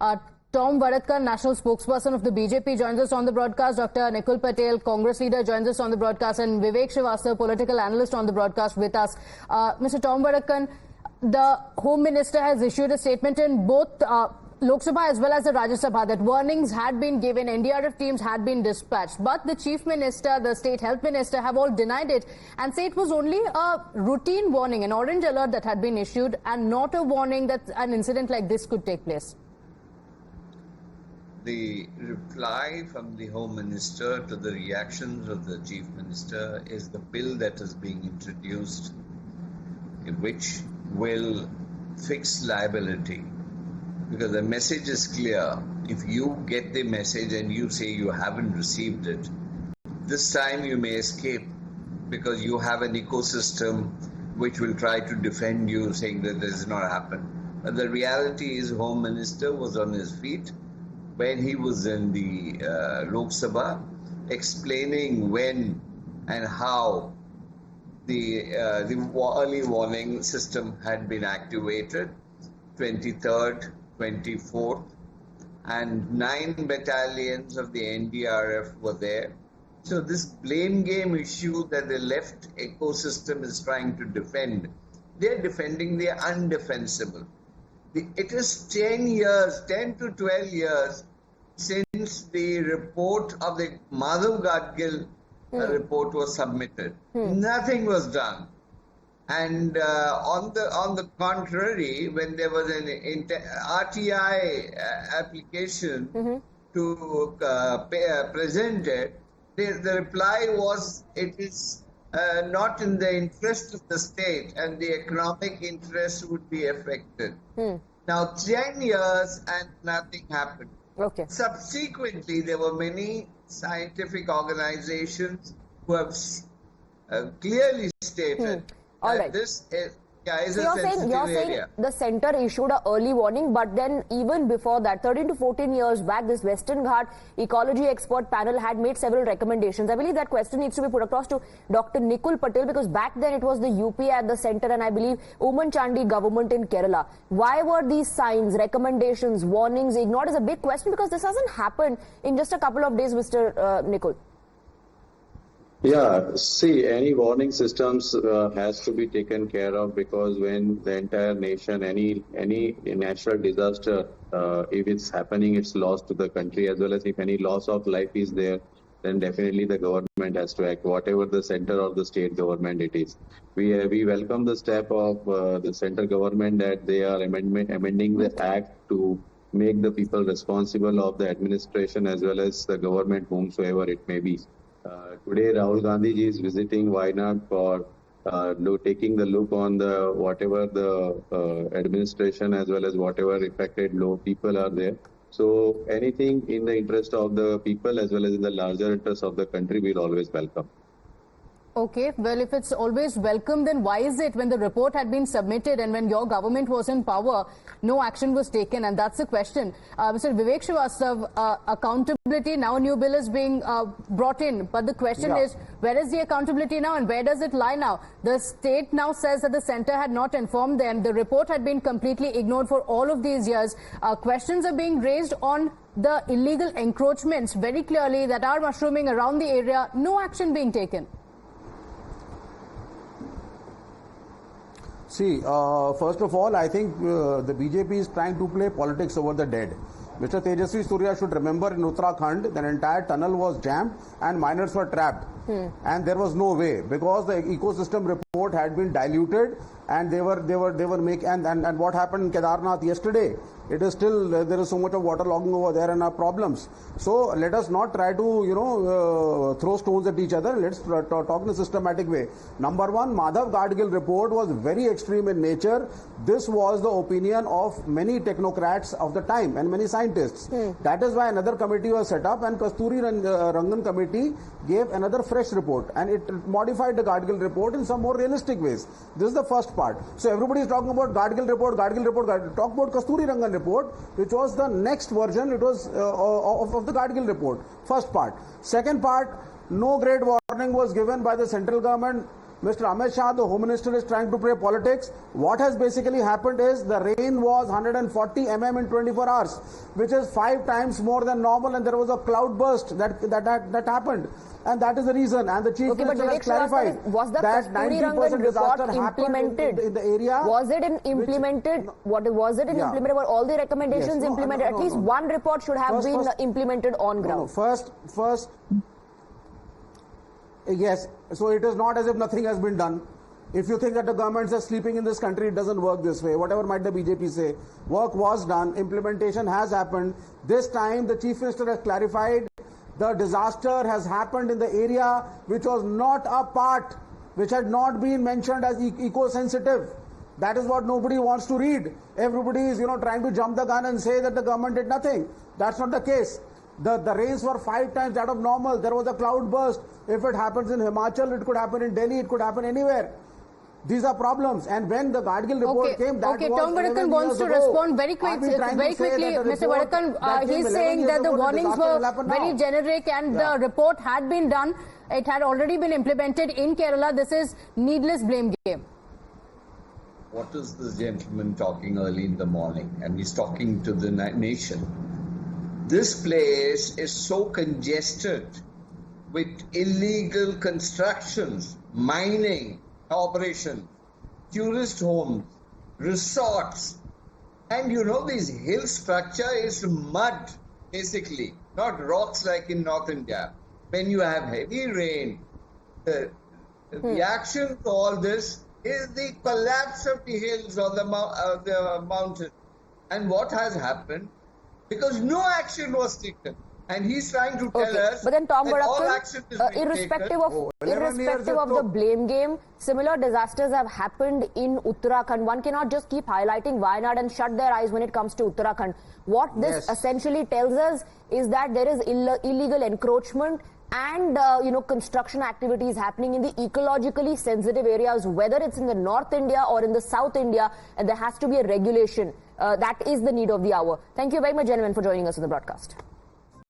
Uh, Tom Varadkar, national spokesperson of the BJP, joins us on the broadcast. Dr. Nikul Patel, Congress leader, joins us on the broadcast, and Vivek Srivastava, political analyst, on the broadcast with us. Mr. Tom Varadkar, the Home Minister has issued a statement in both Lok Sabha as well as the Rajya Sabha that warnings had been given, NDRF teams had been dispatched, but the Chief Minister, the State Health Minister have all denied it and say it was only a routine warning, an orange alert that had been issued, and not a warning that an incident like this could take place. The reply from the Home Minister to the reactions of the Chief Minister is the bill that is being introduced, which will fix liability. Because the message is clear. If you get the message and you say you haven't received it, this time you may escape because you have an ecosystem which will try to defend you, saying that this has not happened. But the reality is, Home Minister was on his feet when he was in the Lok Sabha, explaining when and how the early warning system had been activated, 23rd, 24th, and 9 battalions of the NDRF were there. So this blame game issue that the left ecosystem is trying to defend, they're defending the undefensible. It is 10 to 12 years since the report of the Madhav Gadgil report was submitted. Nothing was done. And on the contrary, when there was an RTI application to present it, the reply was it is not in the interest of the state and the economic interest would be affected. Now 10 years and nothing happened. Okay. Subsequently, there were many scientific organizations who have clearly stated that this is a sensitive area. The centre issued an early warning, but then even before that, 13 to 14 years back, this Western Ghat ecology expert panel had made several recommendations. I believe that question needs to be put across to Dr. Nikul Patel, because back then it was the UP at the centre and I believe Oommen Chandy government in Kerala. Why were these signs, recommendations, warnings ignored is a big question, because this hasn't happened in just a couple of days, Mr. Nikul. Yeah, see, any warning systems has to be taken care of, because when the entire nation, any natural disaster, if it's happening, it's loss to the country, as well as if any loss of life is there, then definitely the government has to act, whatever the center or the state government it is. We welcome the step of the central government that they are amending the act to make the people responsible of the administration as well as the government, whomsoever it may be. Today, Rahul Gandhi ji is visiting Wayanad for taking the look on the whatever the administration as well as whatever affected low people are there. So anything in the interest of the people as well as in the larger interest of the country, we'll always welcome. Okay, well, if it's always welcome, then why is it when the report had been submitted and when your government was in power, no action was taken? And that's the question. Mr. Vivek Srivastava, accountability, now a new bill is being brought in. But the question is, where is the accountability now and where does it lie now? The state now says that the centre had not informed them. The report had been completely ignored for all of these years. Questions are being raised on the illegal encroachments very clearly that are mushrooming around the area. No action being taken. See, first of all, I think the BJP is trying to play politics over the dead. Mr. Tejasvi Surya should remember in Uttarakhand, the entire tunnel was jammed and miners were trapped. And there was no way, because the ecosystem report had been diluted and they were making, and what happened in Kedarnath yesterday, it is still, there is so much of water logging over there and our problems. So let us not try to, throw stones at each other. Let's talk in a systematic way. Number one, Madhav Gadgil report was very extreme in nature. This was the opinion of many technocrats of the time and many scientists. That is why another committee was set up, and Kasturi Rangan committee gave another fresh report, and it modified the Gadgil report in some more realistic ways. This is the first part. So everybody is talking about Gadgil report. Talk about Kasturi Rangan report, which was the next version. It was of the Gadgil report. First part. Second part, no great warning was given by the central government. Mr. Amit Shah, the Home Minister, is trying to play politics. What has basically happened is the rain was 140 mm in 24 hours, which is 5 times more than normal, and there was a cloud burst that happened. And that is the reason. And the Chief Minister has clarified was the that 90% disaster implemented in the area. Was it implemented? Was it implemented? Were all the recommendations implemented? At least one report should have been implemented on ground. First, yes. So it is not as if nothing has been done. If you think that the governments are sleeping in this country, it doesn't work this way. Whatever might the BJP say, work was done, implementation has happened. This time the Chief Minister has clarified the disaster has happened in the area which was not a part, which had not been mentioned as eco-sensitive. That is what nobody wants to read. Everybody is, trying to jump the gun and say that the government did nothing. That's not the case. The rains were 5 times that of normal. There was a cloud burst. If it happens in Himachal, it could happen in Delhi, it could happen anywhere. These are problems. And when the Gadgil report came, that was Tom Vadakan wants to respond very quickly. Mr. Vadakan, he's saying that the warnings were very generic and the report had been done. It had already been implemented in Kerala. This is needless blame game. What is this gentleman talking early in the morning? And he's talking to the nation. This place is so congested with illegal constructions, mining, operations, tourist homes, resorts, and this hill structure is mud, basically, not rocks like in North India. When you have heavy rain, the reaction to all this is the collapse of the hills or the mountains. And what has happened? Because no action was taken. And he's trying to tell us but then Tom that all Vadakan, action is being irrespective taken. of the blame game, similar disasters have happened in Uttarakhand. One cannot just keep highlighting Wayanad and shut their eyes when it comes to Uttarakhand. What this essentially tells us is that there is illegal encroachment and construction activities happening in the ecologically sensitive areas, whether it's in the North India or in the South India, and there has to be a regulation. That is the need of the hour. Thank you very much, gentlemen, for joining us on the broadcast.